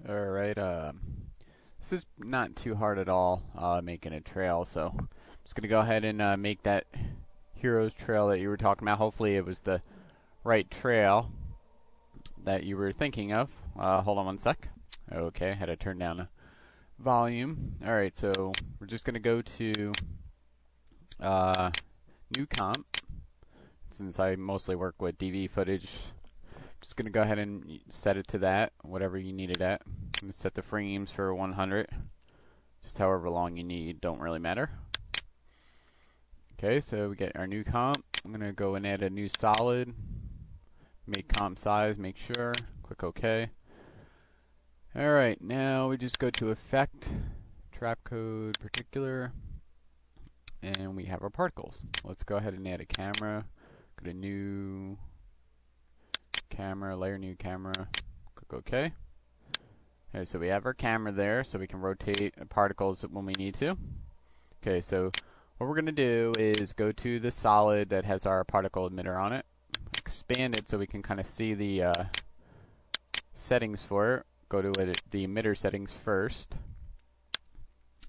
Alright, this is not too hard at all, making a trail, so I'm just going to go ahead and make that hero's trail that you were talking about. Hopefully it was the right trail that you were thinking of. Hold on one sec. Okay, had to turn down the volume. Alright, so we're just going to go to new comp. Since I mostly work with DV footage, just going to go ahead and set it to that, whatever you need it at. I'm going to set the frames for 100, just however long you need, don't really matter. Okay, so we get our new comp. I'm going to go and add a new solid, make comp size, make sure, click OK. Alright, now we just go to Effect, Trap Code Particular, and we have our particles. Let's go ahead and add a camera. Go to New Camera, Layer New Camera, click OK. Okay, so we have our camera there, so we can rotate particles when we need to. Okay, so what we're going to do is go to the solid that has our particle emitter on it, expand it so we can kind of see the settings for it. Go to the emitter settings first,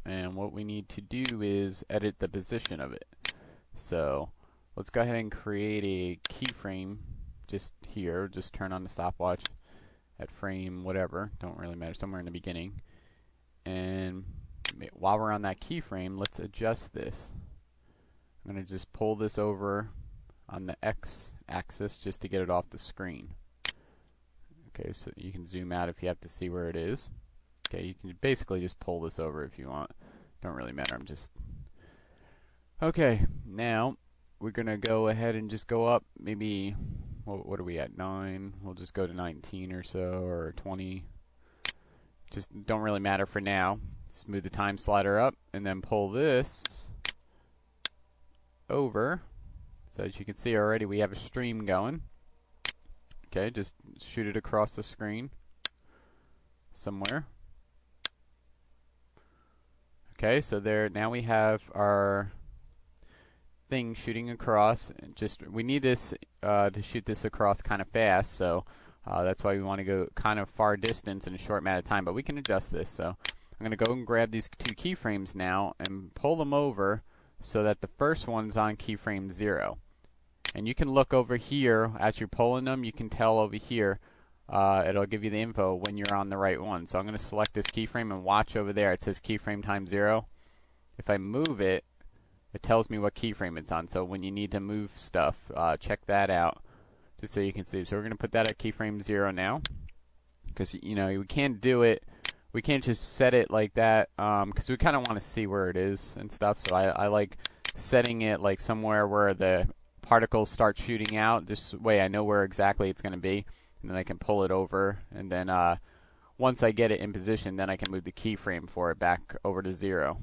and what we need to do is edit the position of it. So let's go ahead and create a keyframe just here. Just turn on the stopwatch at frame whatever, don't really matter, somewhere in the beginning. And while we're on that keyframe, let's adjust this. I'm going to just pull this over on the X axis just to get it off the screen. Okay, so you can zoom out if you have to see where it is. Okay, you can basically just pull this over if you want. Don't really matter, I'm just... Okay, now we're going to go ahead and just go up maybe, what are we at, 9? We'll just go to 19 or so, or 20. Just don't really matter for now. Just move the time slider up and then pull this over. So as you can see already, we have a stream going. Okay, just shoot it across the screen somewhere. Okay, so there, now we have our thing shooting across. Just we need this to shoot this across kind of fast, so that's why we want to go kind of far distance in a short amount of time, but we can adjust this. So I'm going to go and grab these two keyframes now and pull them over so that the first one's on keyframe 0. And you can look over here as you're pulling them, you can tell over here, it'll give you the info when you're on the right one. So I'm going to select this keyframe and watch over there. It says keyframe time 0. If I move it, it tells me what keyframe it's on. So when you need to move stuff, check that out just so you can see. So we're going to put that at keyframe 0 now, because you know we can't do it. We can't just set it like that because we kind of want to see where it is and stuff. So I like setting it like somewhere where the particles start shooting out. This way I know where exactly it's going to be, and then I can pull it over, and then once I get it in position, then I can move the keyframe for it back over to 0.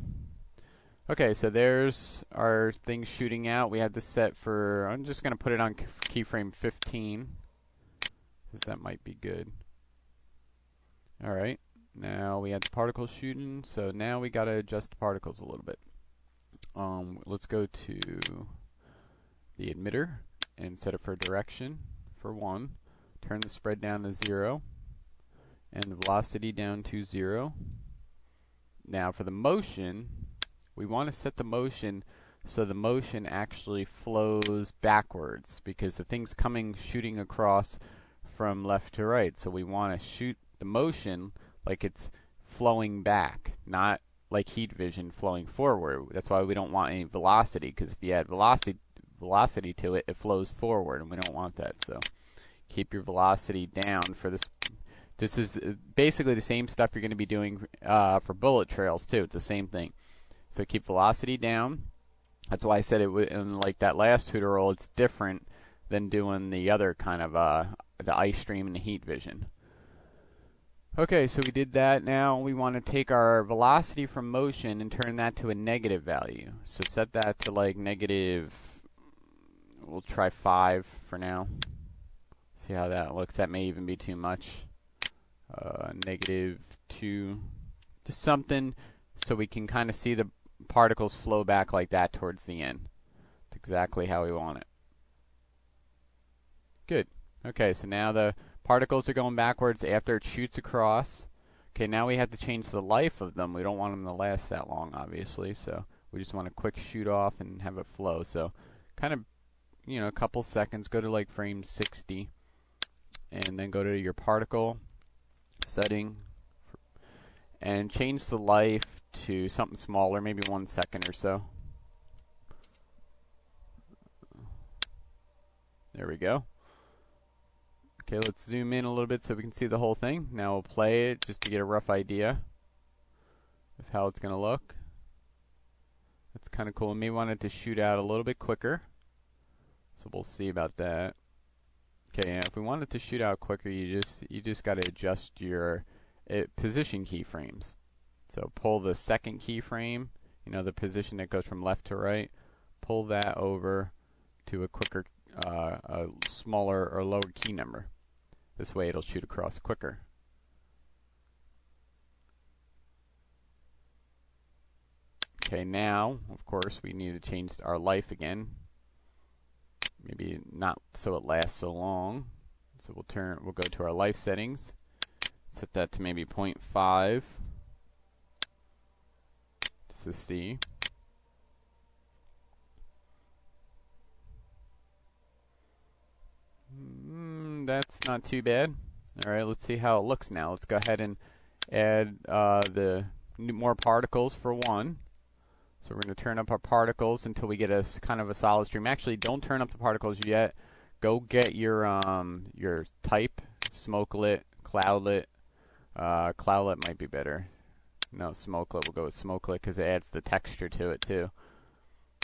Okay, so there's our thing shooting out. We have this set for, I'm just going to put it on keyframe 15, because that might be good. Alright, now we have the particles shooting, so now we got to adjust the particles a little bit. Let's go to the emitter and set it for direction for 1. Turn the spread down to 0 and the velocity down to 0. Now for the motion, we want to set the motion so the motion actually flows backwards, because the thing's shooting across from left to right. So we want to shoot the motion like it's flowing back, not like heat vision flowing forward. That's why we don't want any velocity, because if you add velocity to it, it flows forward, and we don't want that. So keep your velocity down for this. This is basically the same stuff you're going to be doing for bullet trails too. It's the same thing. So keep velocity down. That's why I said it in like that last tutorial. It's different than doing the other kind of the ice stream and the heat vision. Okay, so we did that. Now we want to take our velocity from motion and turn that to a negative value. So set that to like negative. We'll try 5 for now. See how that looks. That may even be too much. Negative 2. Just something so we can kind of see the particles flow back like that towards the end. That's exactly how we want it. Good. Okay, so now the particles are going backwards after it shoots across. Okay, now we have to change the life of them. We don't want them to last that long, obviously, so we just want a quick shoot off and have it flow. So kind of, a couple seconds, go to like frame 60, and then go to your particle setting, and change the life to something smaller, maybe 1 second or so. There we go. Okay, let's zoom in a little bit so we can see the whole thing. Now we'll play it just to get a rough idea of how it's going to look. That's kind of cool. We may want it to shoot out a little bit quicker, so we'll see about that. Okay, and if we want it to shoot out quicker, you just got to adjust your position keyframes. So pull the second keyframe, the position that goes from left to right, pull that over to a quicker, a smaller or lower key number. This way it'll shoot across quicker. Okay, now, of course, we need to change our life again. Maybe not so it lasts so long. So we'll go to our life settings. Set that to maybe 0.5. Just to see. That's not too bad. Alright, let's see how it looks now. Let's go ahead and add the more particles for one. So we're going to turn up our particles until we get a kind of a solid stream. Actually, don't turn up the particles yet. Go get your type, smokelit, cloudlet. Cloudlet might be better. No, smokelit. We'll go with smokelit because it adds the texture to it too.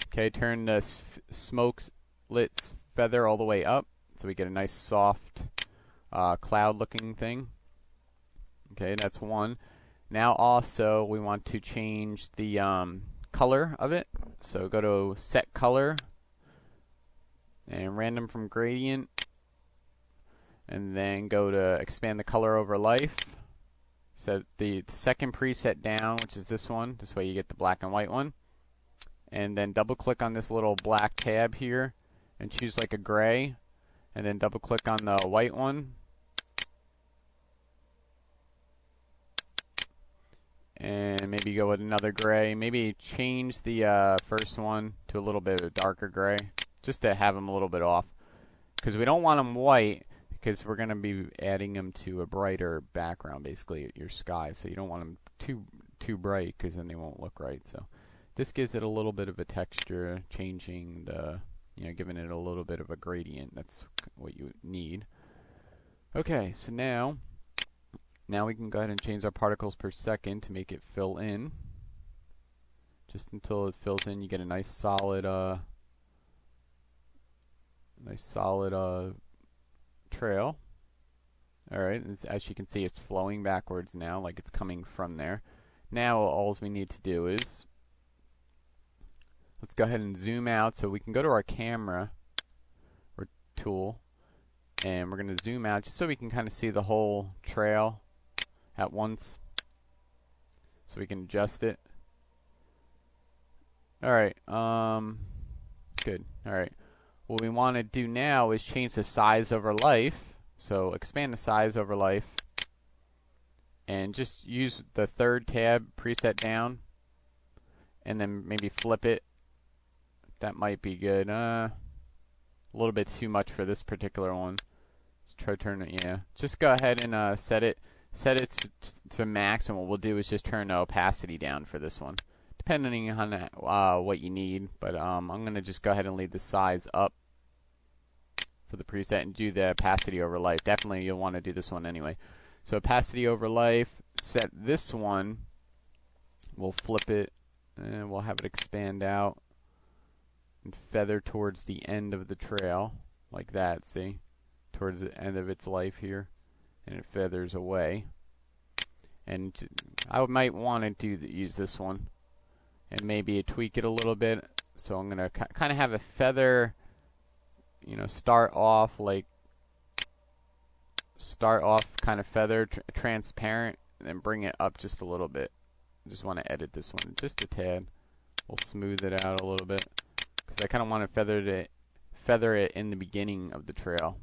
Okay, turn the smokelit feather all the way up so we get a nice soft cloud-looking thing. Okay, that's one. Now also we want to change the color of it. So go to set color and random from gradient, and then go to expand the color over life. Set the second preset down, which is this one. This way you get the black and white one. And then double click on this little black tab here and choose like a gray, and then double click on the white one. And maybe go with another gray. Maybe change the first one to a little bit of a darker gray, just to have them a little bit off. Because we don't want them white, because we're going to be adding them to a brighter background, basically, your sky. So you don't want them too bright, because then they won't look right. So this gives it a little bit of a texture, changing the, giving it a little bit of a gradient. That's what you need. Okay, so now we can go ahead and change our particles per second to make it fill in. Just until it fills in, you get a nice solid trail. Alright, as you can see, it's flowing backwards now, like it's coming from there. Now all we need to do is, let's go ahead and zoom out so we can go to our camera or tool, and we're going to zoom out just so we can kind of see the whole trail at once, so we can adjust it. Alright, good. Alright, what we want to do now is change the size over life. So expand the size over life, and just use the third tab preset down, and then maybe flip it. That might be good. A little bit too much for this particular one. Let's try turning it. Yeah, just go ahead and set it to max, and what we'll do is just turn the opacity down for this one, depending on what you need. But I'm going to just go ahead and leave the size up for the preset and do the opacity over life. Definitely you'll want to do this one anyway. So opacity over life, set this one, we'll flip it, and we'll have it expand out and feather towards the end of the trail, like that, see? Towards the end of its life here. And it feathers away. And I might want to use this one and maybe tweak it a little bit. So I'm going to kind of have a feather, start off kind of feather, transparent, and then bring it up just a little bit. I just want to edit this one just a tad. We'll smooth it out a little bit because I kind of want to feather it in the beginning of the trail.